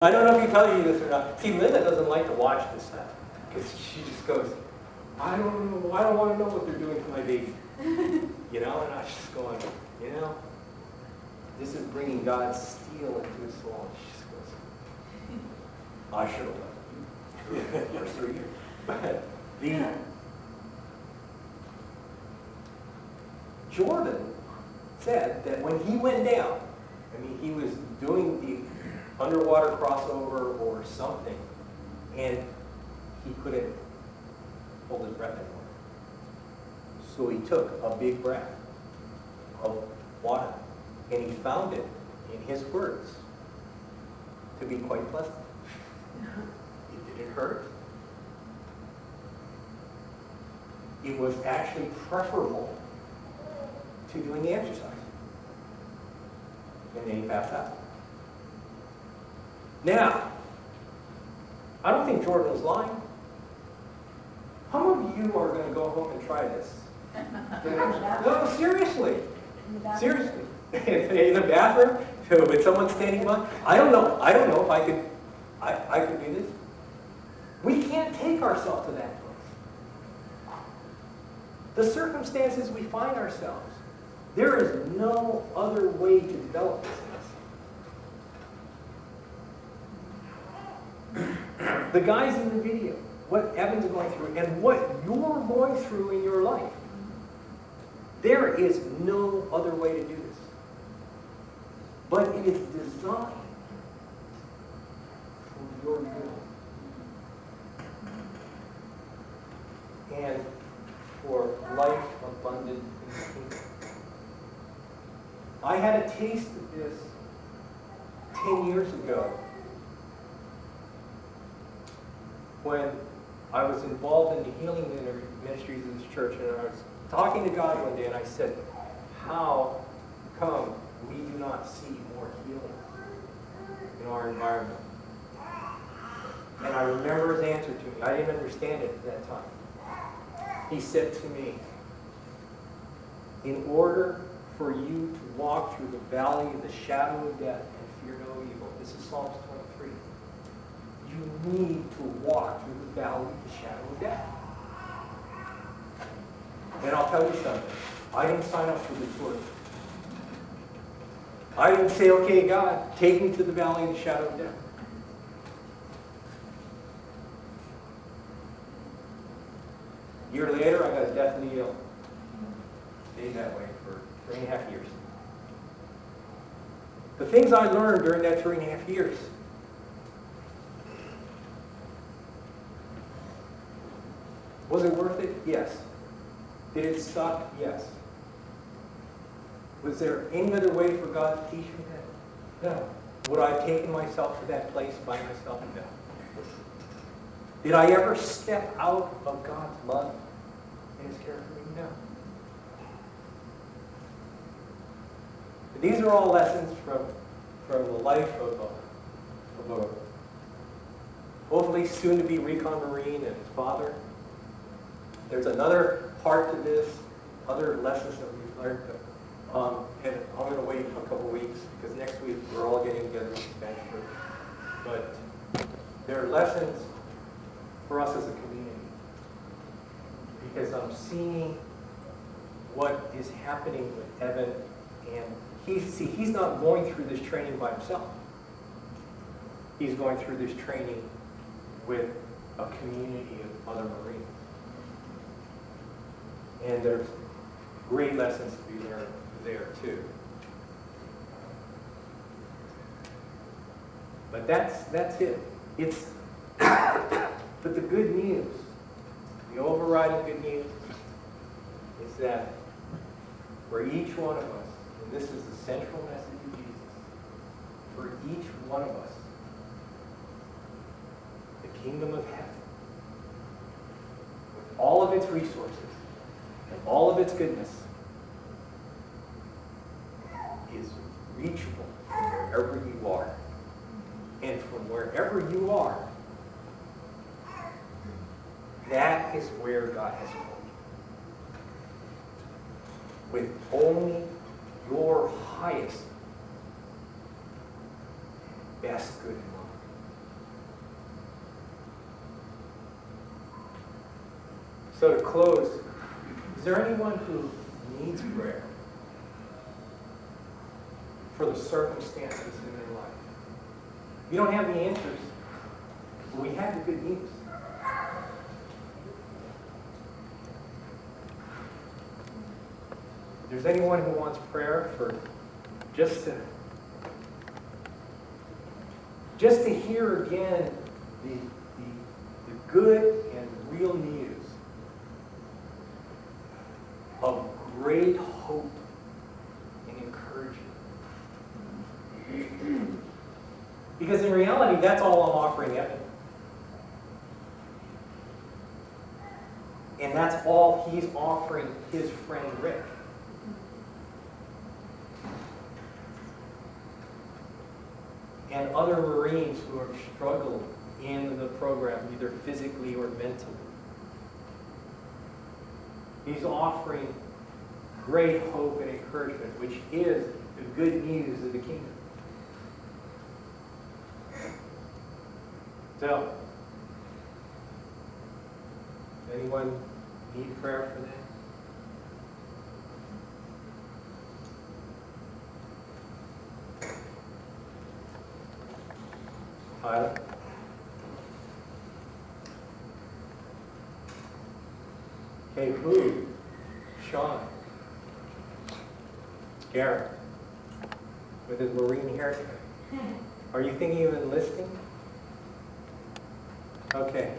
I don't know if he tells you this or not. See, Linda doesn't like to watch this stuff because she just goes, I don't know, I don't want to know what they're doing to my baby. You know, and I was just going, you know, this is bringing God's steel into his soul. And she just goes, I should have left you. First 3 years. But Jordan said that when he went down, I mean, he was doing the underwater crossover or something, and he couldn't hold his breath anymore. So he took a big breath of water, and he found it in his words to be quite pleasant. It didn't hurt. It was actually preferable to doing the exercise. And then he passed out. Now, I don't think Jordan was lying. How many of you are going to go home and try this? No, seriously. Seriously. In the bathroom with someone standing by? I don't know if I could do this. We can't take ourselves to that place. The circumstances we find ourselves, there is no other way to develop this. The guys in the video, what Evan's going through and what you're going through in your life, there is no other way to do this. But it is designed for your good and for life abundant in the kingdom. I had a taste of this 10 years ago when I was involved in the healing ministries of this church, and I was talking to God one day, and I said, how come we do not see more healing in our environment? And I remember his answer to me. I didn't understand it at that time. He said to me, in order for you to walk through the valley of the shadow of death and fear no evil, this is Psalms 23, you need to walk through the valley of the shadow of death. And I'll tell you something. I didn't sign up for the tour. I didn't say, okay, God, take me to the valley of the shadow of death. A year later, I got deathly ill. Stayed that way for 3.5 years. The things I learned during that 3.5 years, was it worth it? Yes. Did it suck? Yes. Was there any other way for God to teach me that? No. Would I have taken myself to that place by myself? No. Did I ever step out of God's love and his care for me? No. These are all lessons from the life of a hopefully soon to be recon Marine and his father. There's another part to this, other lessons that we've learned. And I'm going to wait a couple weeks because next week we're all getting together in Spanish church. But there are lessons for us as a community because I'm seeing what is happening with Evan, and he's not going through this training by himself. He's going through this training with a community of other Marines. And there's great lessons to be learned there too. But that's it. But the good news, the overriding good news, is that for each one of us, and this is the central message of Jesus, for each one of us, the kingdom of heaven, with all of its resources, and all of its goodness is reachable from wherever you are. And from wherever you are, that is where God has called you. With only your highest, best good in mind. So to close, is there anyone who needs prayer for the circumstances in their life? You don't have the answers, but we have the good news. If there's anyone who wants prayer for just to hear again the good and real news of great hope and encouragement. Because in reality, that's all I'm offering Evan. And that's all he's offering his friend Rick. And other Marines who are struggling in the program, either physically or mentally. He's offering great hope and encouragement, which is the good news of the kingdom. So, anyone need prayer for that? Tyler? Okay, who? Sean? Garrett? With his Marine haircut. Are you thinking of enlisting? Okay.